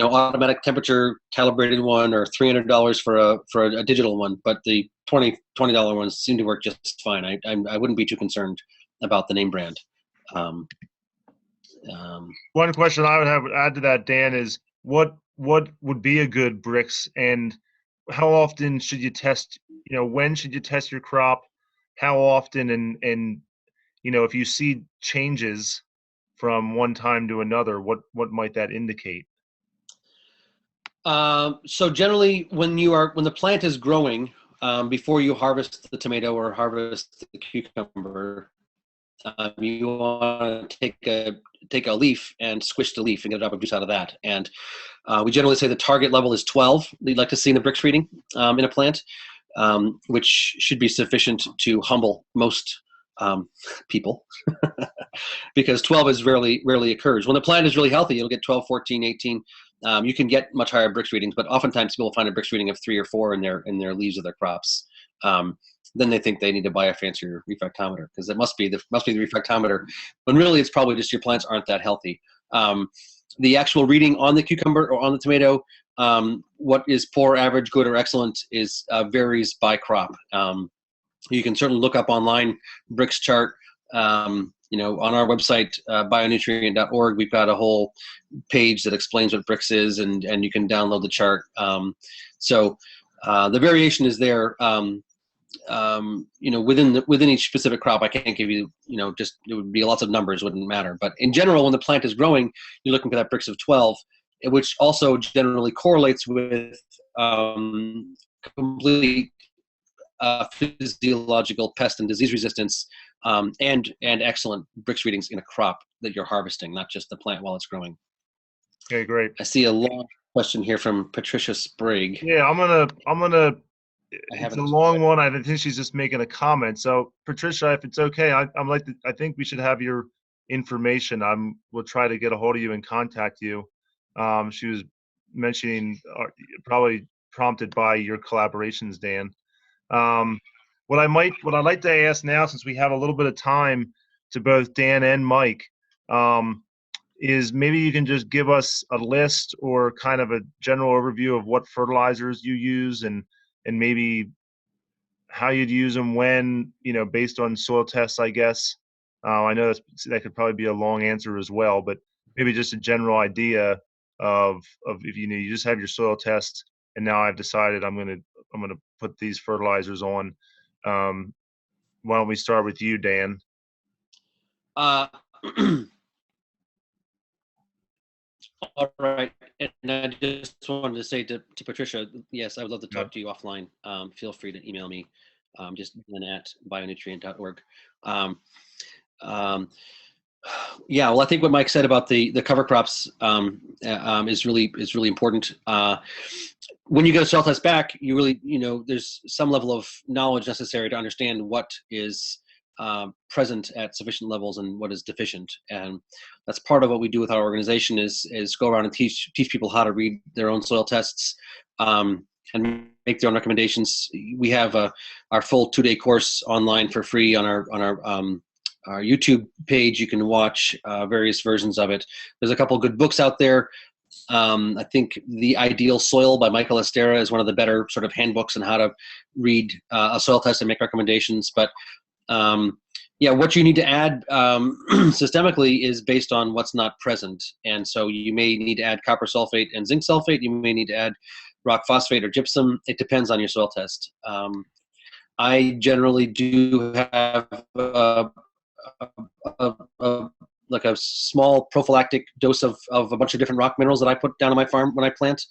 automatic temperature calibrated one, or $300 for a digital one, but the $20 ones seem to work just fine. I wouldn't be too concerned about the name brand. One question I would have to add to that, Dan, is what would be a good Brix, and how often should you test? When should you test your crop? How often? And if you see changes from one time to another, what might that indicate? So generally, when the plant is growing, before you harvest the tomato or harvest the cucumber, you want to take a leaf and squish the leaf and get a drop of juice out of that. And we generally say the target level is 12. We'd like to see in the Brix reading in a plant, which should be sufficient to humble most people, because 12 is rarely occurs. When the plant is really healthy, you'll get 12, 14, 18. You can get much higher Brix readings, but oftentimes people find a Brix reading of 3 or 4 in their leaves of their crops. Then they think they need to buy a fancier refractometer, because it must be the refractometer, when really it's probably just your plants aren't that healthy. The actual reading on the cucumber or on the tomato, what is poor, average, good, or excellent is varies by crop. You can certainly look up online Brix chart. On our website, bionutrient.org, we've got a whole page that explains what Brix is, and you can download the chart. So the variation is there. Within each specific crop, I can't give you, just, it would be lots of numbers, wouldn't matter. But in general, when the plant is growing, you're looking for that Brix of 12, which also generally correlates with complete physiological pest and disease resistance, and excellent Brix readings in a crop that you're harvesting, not just the plant while it's growing. Okay, great. I see a long question here from Patricia Sprague. Yeah, I'm gonna. It's a long one. I think she's just making a comment. So, Patricia, if it's okay, I think we should have your information. We'll try to get a hold of you and contact you. She was mentioning, probably prompted by your collaborations, Dan. What I'd like to ask now, since we have a little bit of time, to both Dan and Mike, is maybe you can just give us a list or kind of a general overview of what fertilizers you use, and maybe how you'd use them when, based on soil tests, I guess. I know that could probably be a long answer as well, but maybe just a general idea of if you just have your soil test, and now I've decided I'm gonna put these fertilizers on. Why don't we start with you, Dan? All right. And I just wanted to say to Patricia, yes, I would love to Yeah. talk to you offline. Feel free to email me, just at bionutrient.org. Um, um, yeah, well, I think what Mike said about the cover crops is really important. When you get a soil test back, you really, there's some level of knowledge necessary to understand what is present at sufficient levels and what is deficient. And that's part of what we do with our organization is go around and teach people how to read their own soil tests and make their own recommendations. We have our full 2-day course online for free on our YouTube page. You can watch various versions of it. There's a couple good books out there. I think The Ideal Soil by Michael Estera is one of the better sort of handbooks on how to read a soil test and make recommendations. But yeah, what you need to add systemically is based on what's not present. And so you may need to add copper sulfate and zinc sulfate. You may need to add rock phosphate or gypsum. It depends on your soil test. I generally do have like a small prophylactic dose of a bunch of different rock minerals that I put down on my farm when I plant.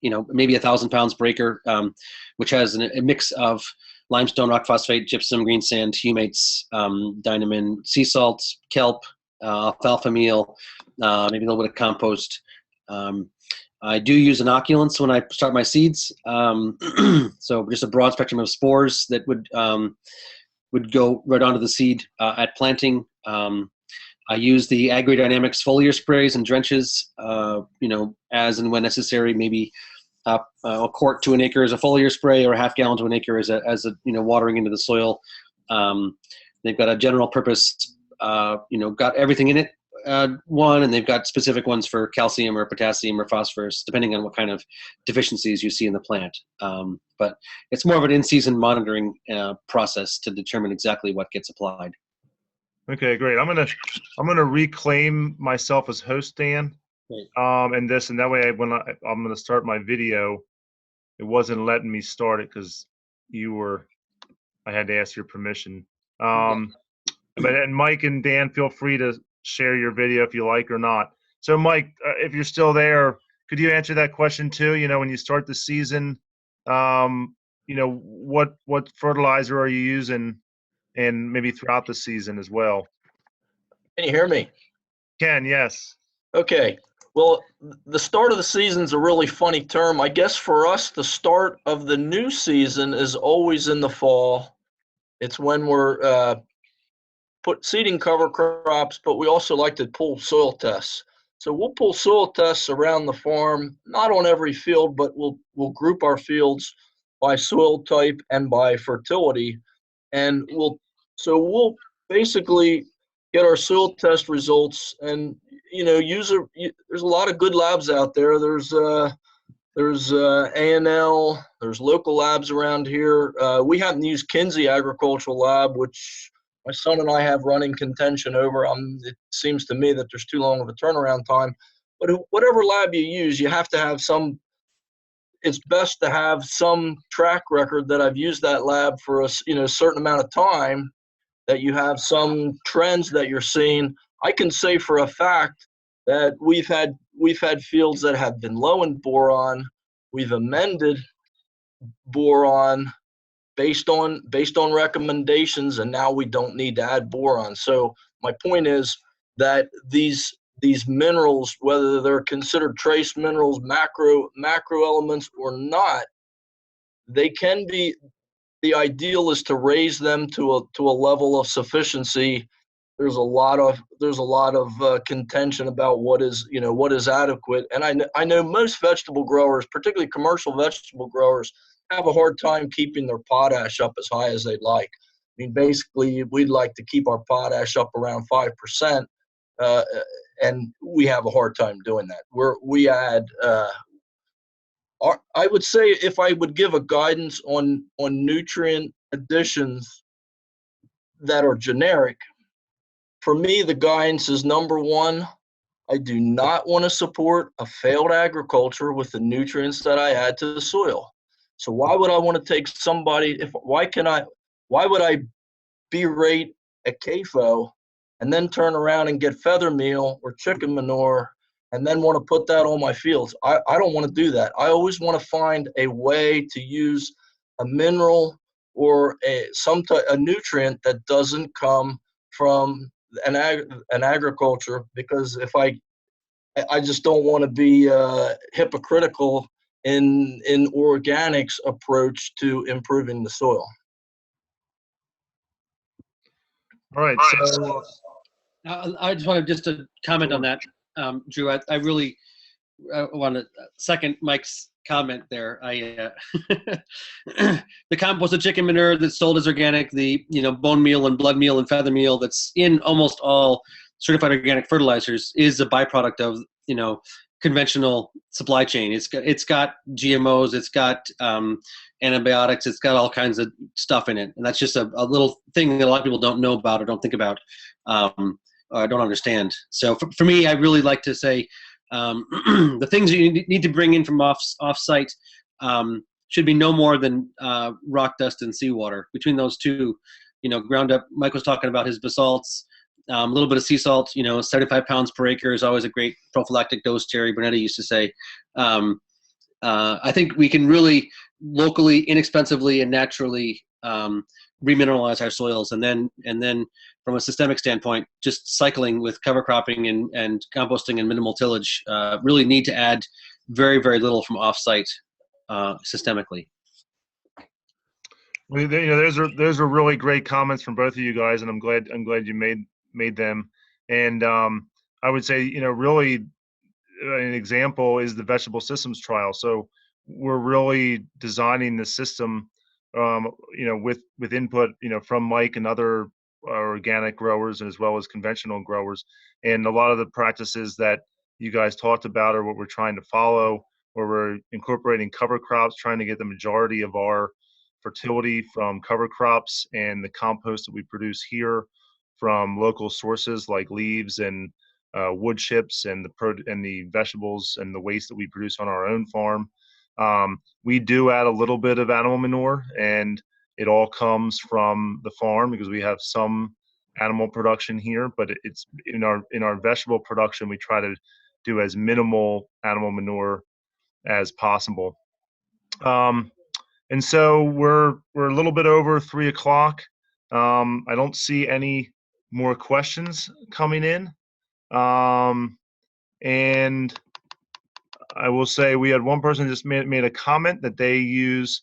Maybe 1,000 pounds per acre, which has a mix of limestone, rock phosphate, gypsum, green sand, humates, dynamine, sea salt, kelp, alfalfa meal, maybe a little bit of compost. I do use inoculants when I start my seeds. So just a broad spectrum of spores that would go right onto the seed at planting. I use the Agri-Dynamics foliar sprays and drenches, as and when necessary. Maybe a quart to an acre is a foliar spray, or a half gallon to an acre as a watering into the soil. They've got a general purpose, got everything in it. One, and they've got specific ones for calcium or potassium or phosphorus, depending on what kind of deficiencies you see in the plant. But it's more of an in-season monitoring process to determine exactly what gets applied. Okay, great. I'm gonna reclaim myself as host, Dan. Great. And that way, when I'm gonna start my video, it wasn't letting me start it because I had to ask your permission. And Mike and Dan, feel free to share your video if you like or not. So Mike, if you're still there, could you answer that question too? When you start the season, what fertilizer are you using, and maybe throughout the season as well? Can you hear me? Can, yes. Okay. Well, the start of the season is a really funny term. I guess for us, the start of the new season is always in the fall. It's when we're seeding cover crops, but we also like to pull soil tests. So we'll pull soil tests around the farm, not on every field, but we'll group our fields by soil type and by fertility, and we'll basically get our soil test results and there's a lot of good labs out there. There's A&L, there's local labs around here. We happen to use Kinsey Agricultural Lab, which my son and I have running contention over. It seems to me that there's too long of a turnaround time. But whatever lab you use, you have to have it's best to have some track record that I've used that lab for a certain amount of time, that you have some trends that you're seeing. I can say for a fact that we've had fields that have been low in boron. We've amended boron based on recommendations, and now we don't need to add boron. So my point is that these minerals, whether they're considered trace minerals, macro elements or not, they can be. The ideal is to raise them to a level of sufficiency. There's a lot of contention about what is adequate, and I know most vegetable growers, particularly commercial vegetable growers, have a hard time keeping their potash up as high as they'd like. I mean, basically, we'd like to keep our potash up around 5%, and we have a hard time doing that. We add. I would say, if I would give a guidance on nutrient additions that are generic, for me, the guidance is, number one, I do not want to support a failed agriculture with the nutrients that I add to the soil. So why would I want to take why would I berate a CAFO and then turn around and get feather meal or chicken manure and then want to put that on my fields. I don't want to do that. I always want to find a way to use a mineral or a nutrient that doesn't come from an agriculture, because if I just don't want to be hypocritical in organics approach to improving the soil. All right. So I just wanted just to comment on that, Drew. I really want to second Mike's comment there. The composted chicken manure that's sold as organic, the bone meal and blood meal and feather meal that's in almost all certified organic fertilizers is a byproduct of conventional supply chain. It's got GMOs, it's got antibiotics, it's got all kinds of stuff in it, and that's just a little thing that a lot of people don't know about or don't think about, or don't understand. So for me, I really like to say the things you need to bring in from off-site should be no more than rock dust and seawater. Between those two, ground up. Mike was talking about his basalts. A little bit of sea salt, 75 pounds per acre is always a great prophylactic dose, Jerry Bernetti used to say. I think we can really locally, inexpensively, and naturally remineralize our soils. And then from a systemic standpoint, just cycling with cover cropping and composting and minimal tillage really need to add very, very little from offsite systemically. well, those are really great comments from both of you guys, and I'm glad you made them. And I would say, really an example is the vegetable systems trial. So we're really designing the system, with input, from Mike and other organic growers, as well as conventional growers. And a lot of the practices that you guys talked about are what we're trying to follow, where we're incorporating cover crops, trying to get the majority of our fertility from cover crops, and the compost that we produce here from local sources like leaves and wood chips and the vegetables and the waste that we produce on our own farm. We do add a little bit of animal manure, and it all comes from the farm because we have some animal production here, but it's in our vegetable production, we try to do as minimal animal manure as possible. And so we're a little bit over 3 o'clock. I don't see any more questions coming in. And I will say we had one person just made a comment that they use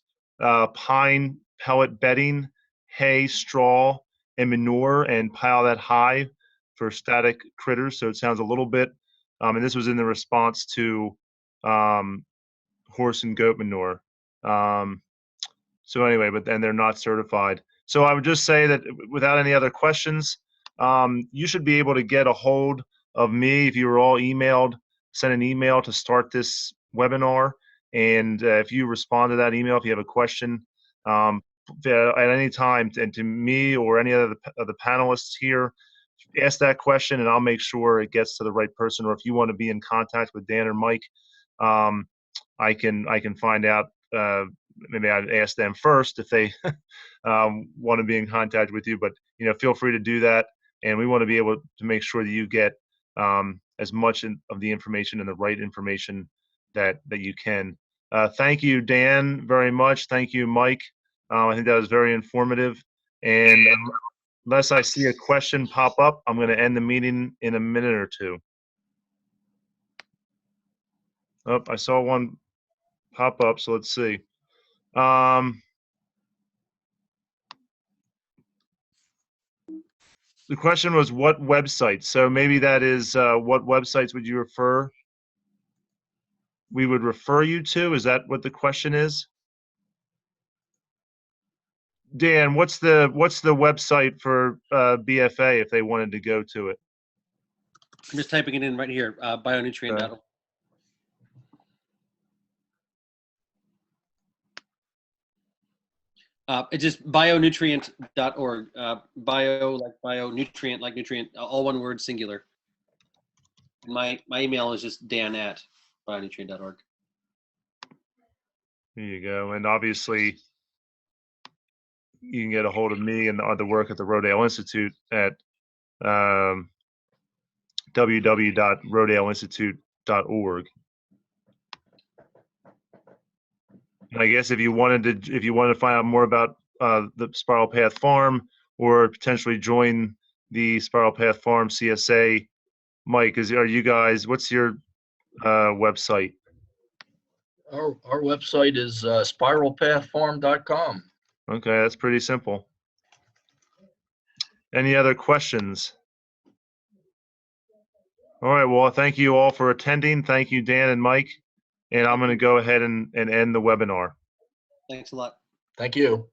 pine pellet bedding, hay, straw, and manure, and pile that high for static critters. So it sounds a little bit, and this was in the response to horse and goat manure. So anyway, but then they're not certified. So I would just say that without any other questions, you should be able to get a hold of me if you were all emailed. Send an email to start this webinar, and if you respond to that email, if you have a question at any time, and to me or any of the panelists here, ask that question, and I'll make sure it gets to the right person. Or if you want to be in contact with Dan or Mike, I can find out. Maybe I'd ask them first if they want to be in contact with you, but feel free to do that. And we want to be able to make sure that you get as much of the information and the right information that you can. Thank you, Dan, very much. Thank you, Mike. I think that was very informative. And unless I see a question pop up, I'm going to end the meeting in a minute or two. Oh, I saw one pop up, so let's see. The question was what websites. So maybe that is what websites would you refer? We would refer you to. Is that what the question is? Dan, what's the website for BFA if they wanted to go to it? I'm just typing it in right here, bionutrient.org. It's just bionutrient.org. Bio like bionutrient like nutrient, all one word, singular. My email is just dan@bionutrient.org. There you go. And obviously, you can get a hold of me and the other work at the Rodale Institute at www.rodaleinstitute.org. And I guess if you wanted to find out more about the Spiral Path Farm or potentially join the Spiral Path Farm CSA, Mike, what's your website? Our website is spiralpathfarm.com. Okay, that's pretty simple. Any other questions? All right, well, thank you all for attending. Thank you, Dan and Mike. And I'm going to go ahead and end the webinar. Thanks a lot. Thank you.